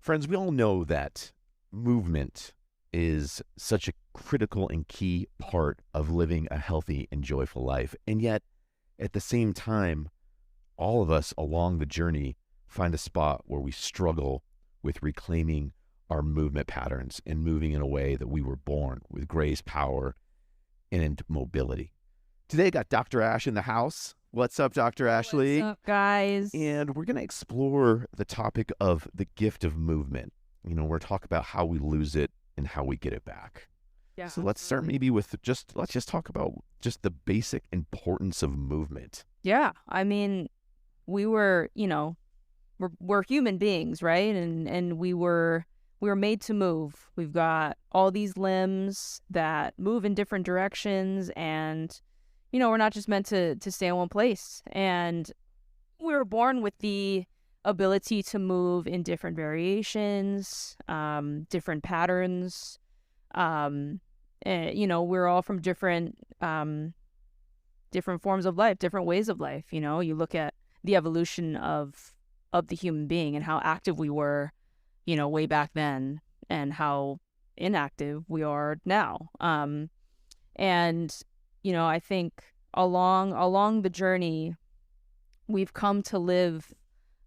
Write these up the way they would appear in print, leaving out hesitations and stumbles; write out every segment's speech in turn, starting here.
Friends, we all know that movement is such a critical and key part of living a healthy and joyful life. And yet, at the same time, all of us along the journey find a spot where we struggle with reclaiming our movement patterns and moving in a way that we were born with grace, power, and mobility. Today, I got Dr. Ash in the house. What's up, Dr. Ashley? What's up, guys? And we're going to explore the topic of the gift of movement. We're talking about how we lose it and how we get it back. Yeah. So let's start maybe with let's just talk about just the basic importance of movement. Yeah. I mean, we're human beings, right? And we were made to move. We've got all these limbs that move in different directions, and we're not just meant to stay in one place. And we were born with the ability to move in different variations, different patterns. And, we're all from different forms of life, different ways of life. You look at the evolution of the human being and how active we were, way back then, and how inactive we are now. I think along the journey, we've come to live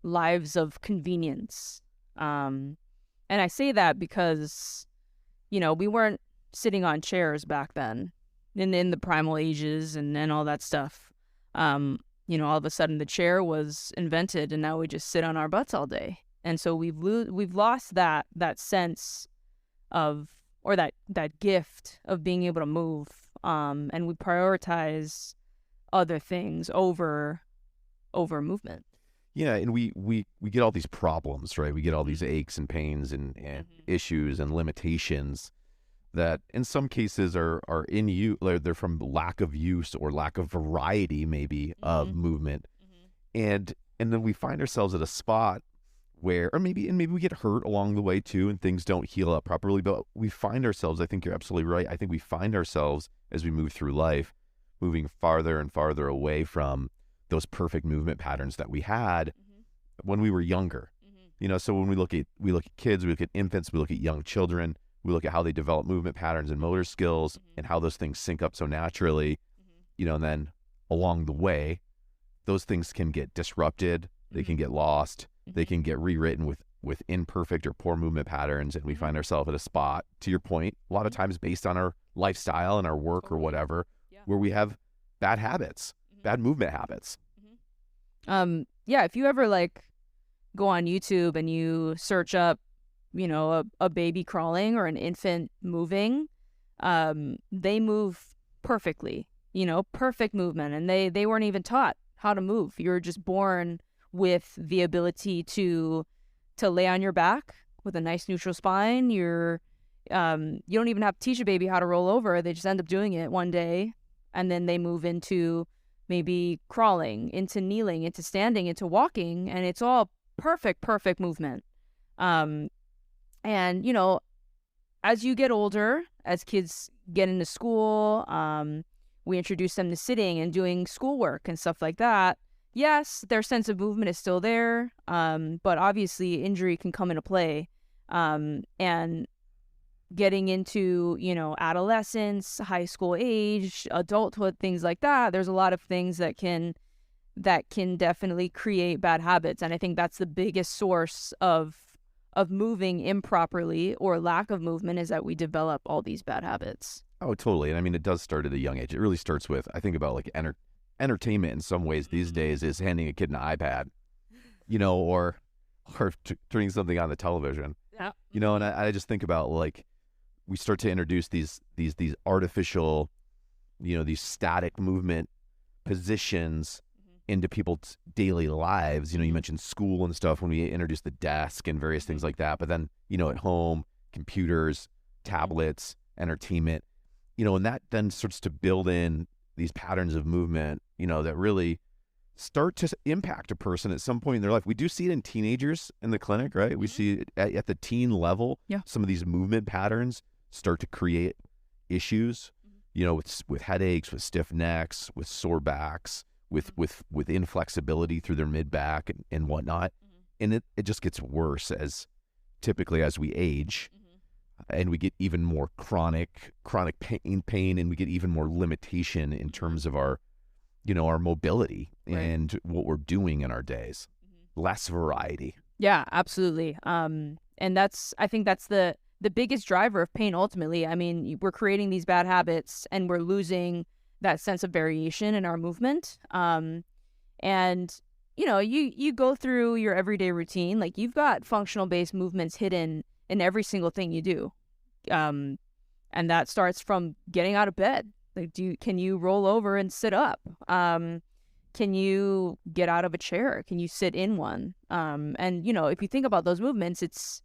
lives of convenience. And I say that because, we weren't sitting on chairs back then in the primal ages and all that stuff. All of a sudden the chair was invented, and now we just sit on our butts all day. And so we've lost that sense of, or that gift of being able to move. And we prioritize other things over movement. Yeah, and we get all these problems, right? We get all these aches and pains and issues and limitations that in some cases are in use. They're from lack of use or lack of variety, maybe, of movement. And then we find ourselves at a spot where, or maybe we get hurt along the way too, and things don't heal up properly. But we find ourselves, I think you're absolutely right. I think we find ourselves as we move through life, moving farther and farther away from those perfect movement patterns that we had when we were younger. So when we look at kids, we look at infants, we look at young children, we look at how they develop movement patterns and motor skills and how those things sync up so naturally, and then along the way, those things can get disrupted, they can get lost, they can get rewritten with imperfect or poor movement patterns, and we find ourselves at a spot, to your point, a lot of times based on our lifestyle and our work or whatever, where we have bad habits, bad movement habits. If you ever go on YouTube and you search up, a baby crawling or an infant moving, they move perfectly, perfect movement, and they weren't even taught how to move. You're just born with the ability to lay on your back with a nice neutral spine. You don't even have to teach a baby how to roll over. They just end up doing it one day, and then they move into maybe crawling, into kneeling, into standing, into walking, and it's all perfect movement. As you get older, as kids get into school, we introduce them to sitting and doing schoolwork and stuff like that. Yes, their sense of movement is still there, but obviously injury can come into play. And getting into, adolescence, high school age, adulthood, things like that, there's a lot of things that can definitely create bad habits. And I think that's the biggest source of moving improperly or lack of movement, is that we develop all these bad habits. Oh, totally. And I mean, it does start at a young age. It really starts with, I think about entertainment in some ways these days is handing a kid an iPad, or turning something on the television. Yeah. And I just think about we start to introduce these artificial, these static movement positions into people's daily lives. You mentioned school and stuff when we introduced the desk and various things like that. But then, at home, computers, tablets, entertainment, and that then starts to build in these patterns of movement, that really start to impact a person at some point in their life. We do see it in teenagers in the clinic, right? We see it at the teen level. Yeah. Some of these movement patterns start to create issues, with headaches, with stiff necks, with sore backs, with inflexibility through their mid back and whatnot. And it just gets worse as typically as we age, and we get even more chronic pain, and we get even more limitation in terms of our, our mobility and what we're doing in our days. Less variety. Yeah, absolutely. And I think that's the biggest driver of pain ultimately. I mean, we're creating these bad habits and we're losing that sense of variation in our movement. And you go through your everyday routine, like you've got functional based movements hidden in every single thing you do. And that starts from getting out of bed. Like, can you roll over and sit up? Can you get out of a chair? Can you sit in one? And if you think about those movements, it's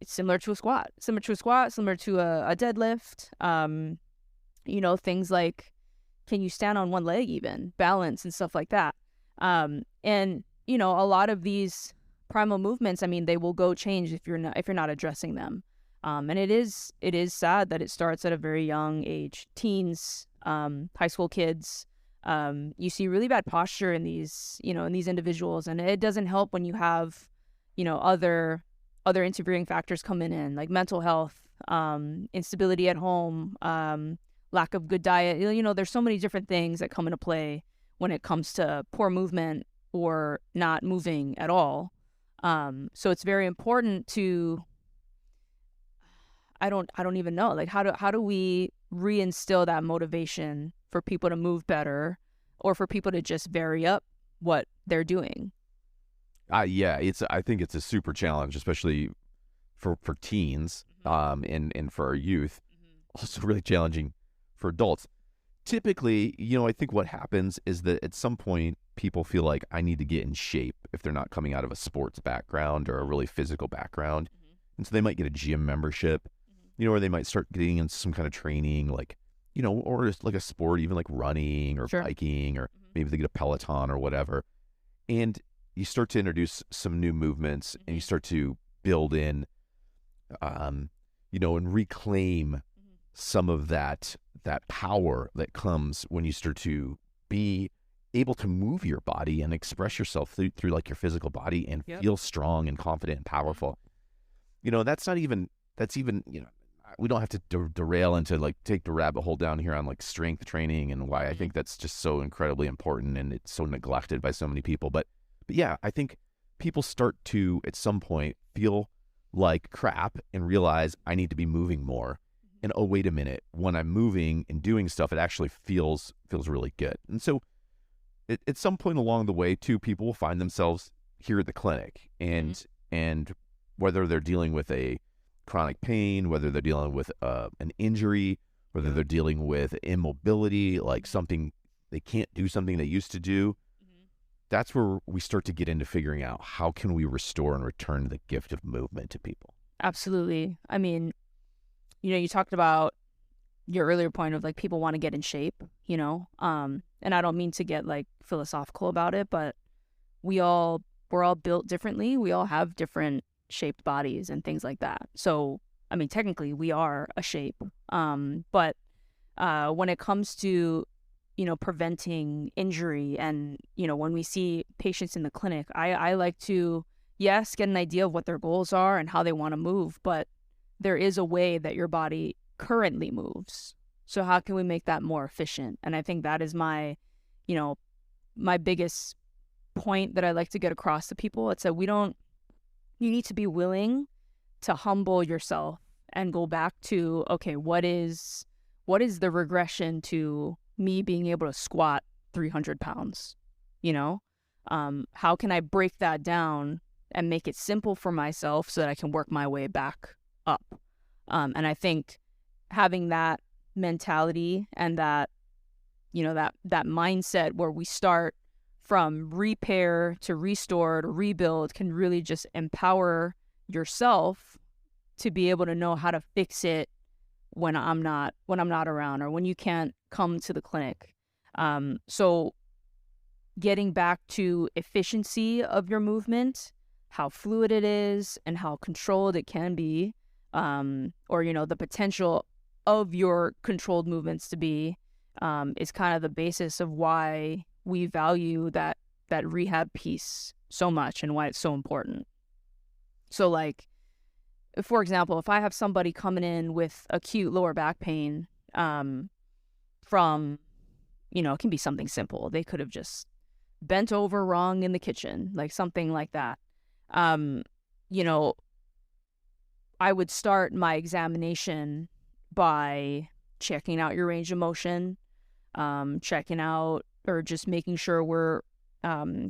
similar to a squat, similar to a deadlift. Things like, can you stand on one leg, even balance and stuff like that. And a lot of these primal movements, I mean, they will go change if you're not addressing them. And it is sad that it starts at a very young age. Teens, high school kids, you see really bad posture in these individuals, and it doesn't help when you have, other interfering factors coming in, like mental health, instability at home, lack of good diet. There's so many different things that come into play when it comes to poor movement or not moving at all. So it's very important to, I don't even know, like how do we reinstill that motivation for people to move better, or for people to just vary up what they're doing? I think it's a super challenge, especially for teens, and for our youth. Also really challenging for adults. Typically, I think what happens is that at some point people feel like, I need to get in shape if they're not coming out of a sports background or a really physical background. And so they might get a gym membership, or they might start getting into some kind of training, like, or just like a sport, even like running or biking, or maybe they get a Peloton or whatever. And you start to introduce some new movements, and you start to build in, and reclaim some of that power that comes when you start to be able to move your body and express yourself through like your physical body and feel strong and confident and powerful. That's even, we don't have to derail into like take the rabbit hole down here on like strength training and why I think that's just so incredibly important and it's so neglected by so many people. But yeah, I think people start to at some point feel like crap and realize, I need to be moving more. And oh, wait a minute, when I'm moving and doing stuff, it actually feels really good. And so at some point along the way too, people will find themselves here at the clinic, and whether they're dealing with a chronic pain, whether they're dealing with an injury, whether they're dealing with immobility, like something they can't do, something they used to do, that's where we start to get into figuring out, how can we restore and return the gift of movement to people? Absolutely. I mean, you talked about your earlier point of like people want to get in shape, and I don't mean to get like philosophical about it, but we're all built differently. We all have different shaped bodies and things like that. So, I mean, technically we are a shape. But when it comes to, preventing injury and, when we see patients in the clinic, I like to, yes, get an idea of what their goals are and how they want to move, but there is a way that your body currently moves. So how can we make that more efficient? And I think that is my biggest point that I like to get across to people. It's that you need to be willing to humble yourself and go back to, okay, what is the regression to me being able to squat 300 pounds? How can I break that down and make it simple for myself so that I can work my way back up? And I think having that mentality and that mindset where we start from repair to restore to rebuild can really just empower yourself to be able to know how to fix it when I'm not around, or when you can't come to the clinic. So getting back to efficiency of your movement, how fluid it is and how controlled it can be, or the potential of your controlled movements to be, is kind of the basis of why we value that rehab piece so much and why it's so important. So like, for example, if I have somebody coming in with acute lower back pain, from, it can be something simple. They could have just bent over wrong in the kitchen, like something like that. You know, I would start my examination by checking out your range of motion, checking out or just making sure we're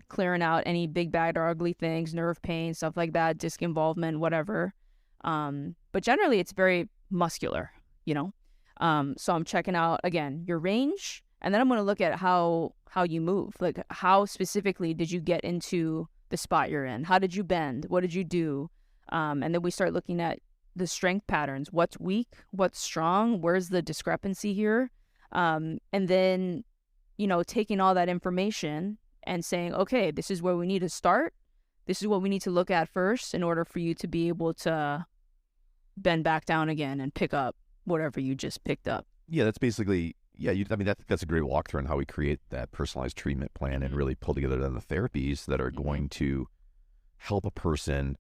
clearing out any big, bad, or ugly things, nerve pain, stuff like that, disc involvement, whatever. But generally, it's very muscular, So I'm checking out, again, your range, and then I'm going to look at how you move. Like, how specifically did you get into the spot you're in? How did you bend? What did you do? And then we start looking at the strength patterns. What's weak? What's strong? Where's the discrepancy here? And then, taking all that information and saying, okay, this is where we need to start. This is what we need to look at first in order for you to be able to bend back down again and pick up whatever you just picked up. Yeah, that's basically, that's a great walkthrough on how we create that personalized treatment plan and really pull together then the therapies that are going to help a person,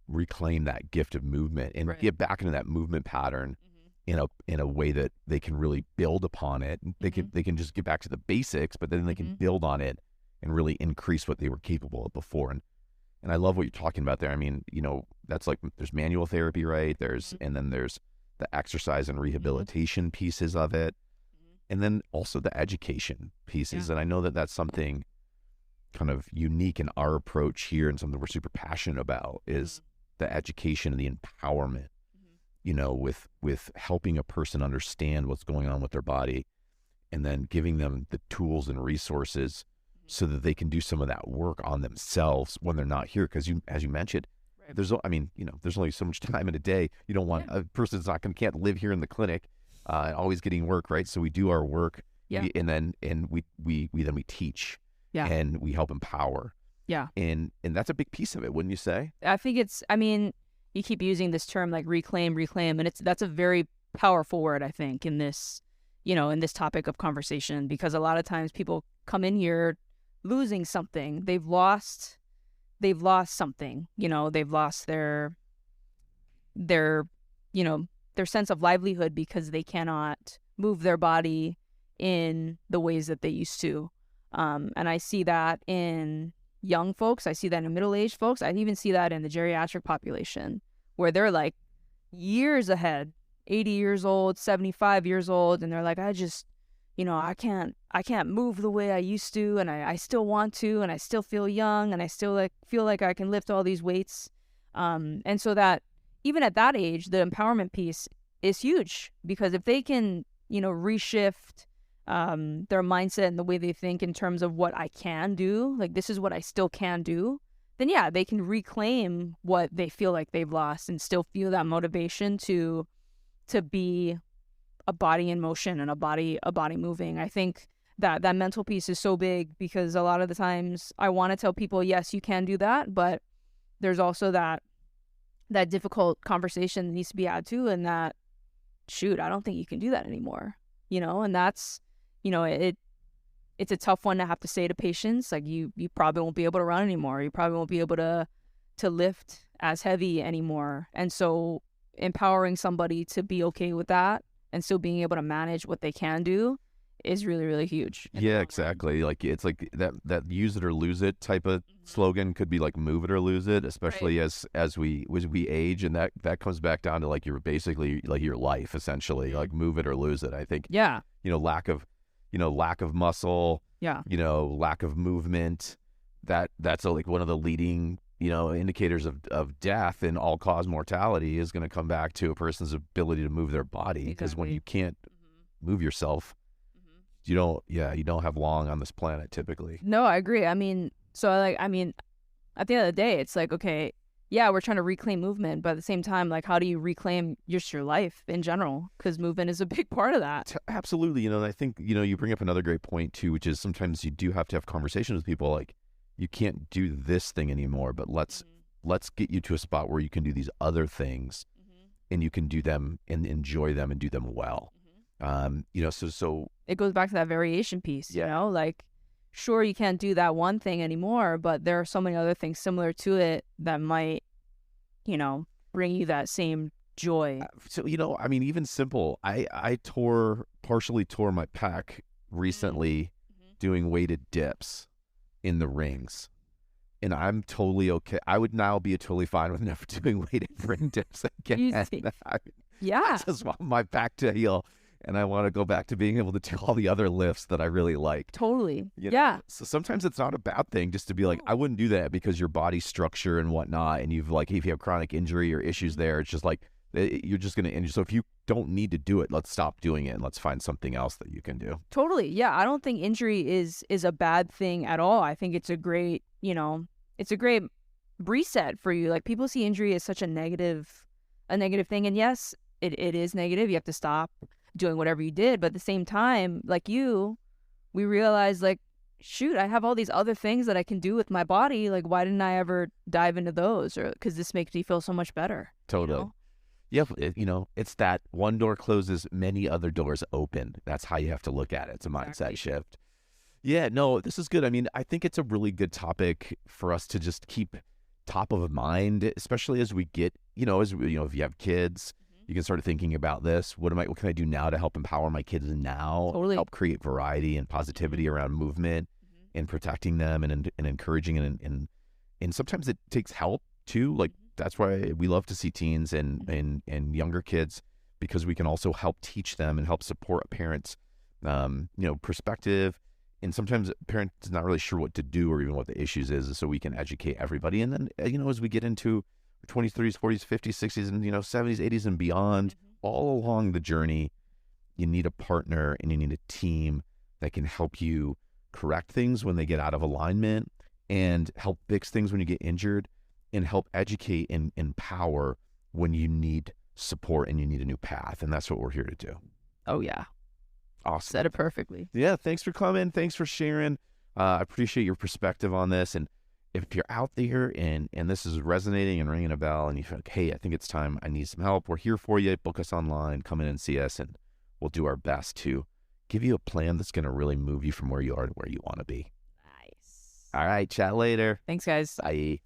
reclaim that gift of movement and get back into that movement pattern in a way that they can really build upon it. They can just get back to the basics, but then they can build on it and really increase what they were capable of before. And I love what you're talking about there. I mean, that's like, there's manual therapy, right? And then there's the exercise and rehabilitation pieces of it. And then also the education pieces. Yeah. And I know that that's something kind of unique in our approach here and something we're super passionate about is the education and the empowerment, with helping a person understand what's going on with their body and then giving them the tools and resources so that they can do some of that work on themselves when they're not here. Because as you mentioned, there's only so much time in a day. You don't want a person's can't live here in the clinic, always getting work, right? So we do our work, and then we teach, and we help empower, and that's a big piece of it, wouldn't you say? I think you keep using this term like reclaim, and that's a very powerful word, I think, in this, in this topic of conversation, because a lot of times people come in here losing something. They've lost something, they've lost their sense of livelihood because they cannot move their body in the ways that they used to. And I see that in young folks. I see that in middle-aged folks. I even see that in the geriatric population where they're like years ahead, 80 years old, 75 years old. And they're like, I just, I can't move the way I used to, and I still want to, and I still feel young, and I still feel like I can lift all these weights. And so that even at that age, the empowerment piece is huge, because if they can, reshift their mindset and the way they think in terms of what I can do, like this is what I still can do, then they can reclaim what they feel like they've lost and still feel that motivation to be a body in motion and a body moving. I think that mental piece is so big, because a lot of the times I want to tell people, yes, you can do that, but there's also that difficult conversation that needs to be had too, and that, shoot, I don't think you can do that anymore, and that's, it's a tough one to have to say to patients, like you probably won't be able to run anymore, you probably won't be able to lift as heavy anymore. And so empowering somebody to be okay with that and still being able to manage what they can do is really, really huge. Yeah, exactly. Like it's like that use it or lose it type of slogan could be like move it or lose it, especially as we age, and that comes back down to like your basically like your life essentially, like move it or lose it. I think lack of muscle, lack of movement, that's like one of the leading indicators of death and all-cause mortality is going to come back to a person's ability to move their body. Because when you can't move yourself, you don't have long on this planet typically. No, I agree. At the end of the day, it's like, okay, we're trying to reclaim movement, but at the same time, like, how do you reclaim just your life in general? Because movement is a big part of that. Absolutely. And I think, you bring up another great point too, which is sometimes you do have to have conversations with people like, you can't do this thing anymore, but let's get you to a spot where you can do these other things and you can do them and enjoy them and do them well. So it goes back to that variation piece, like, sure, you can't do that one thing anymore, but there are so many other things similar to it that might, bring you that same joy. So, I mean, even simple, I partially tore my pec recently doing weighted dips in the rings. And I'm totally okay. I would now be totally fine with never doing weighted ring dips again. Yeah. I just want my back to heal, and I want to go back to being able to do all the other lifts that I really like. Totally. Yeah. So sometimes it's not a bad thing just to be like, I wouldn't do that because your body structure and whatnot, and if you have chronic injury or issues there, it's just like you're just going to injure. So if you don't need to do it, let's stop doing it and let's find something else that you can do. Totally. Yeah. I don't think injury is a bad thing at all. I think it's a great, it's a great reset for you. Like, people see injury as such a negative thing. And yes, it is negative. You have to stop doing whatever you did. But at the same time, like we realize, like, shoot, I have all these other things that I can do with my body. Like, why didn't I ever dive into those? Or because this makes me feel so much better. Totally. Yeah, it's that one door closes, many other doors open. That's how you have to look at it. It's a mindset shift. Yeah, no, this is good. I mean, I think it's a really good topic for us to just keep top of mind, especially as we get, if you have kids, you can start thinking about this. What can I do now to help empower my kids now? Totally. Help create variety and positivity around movement and protecting them and encouraging and sometimes it takes help too. Like, that's why we love to see teens and younger kids, because we can also help teach them and help support a parent's perspective. And sometimes a parent is not really sure what to do or even what the issues is, so we can educate everybody. And then, as we get into 20s, 30s, 40s, 50s, 60s, and 70s, 80s, and beyond, all along the journey, you need a partner and you need a team that can help you correct things when they get out of alignment and help fix things when you get injured and help educate and empower when you need support and you need a new path. And that's what we're here to do. Oh, yeah. Awesome. Said it perfectly. Yeah, thanks for coming. Thanks for sharing. I appreciate your perspective on this. And if you're out there and this is resonating and ringing a bell and you feel like, hey, I think it's time, I need some help, we're here for you. Book us online, come in and see us, and we'll do our best to give you a plan that's going to really move you from where you are to where you want to be. Nice. All right, chat later. Thanks, guys. Bye.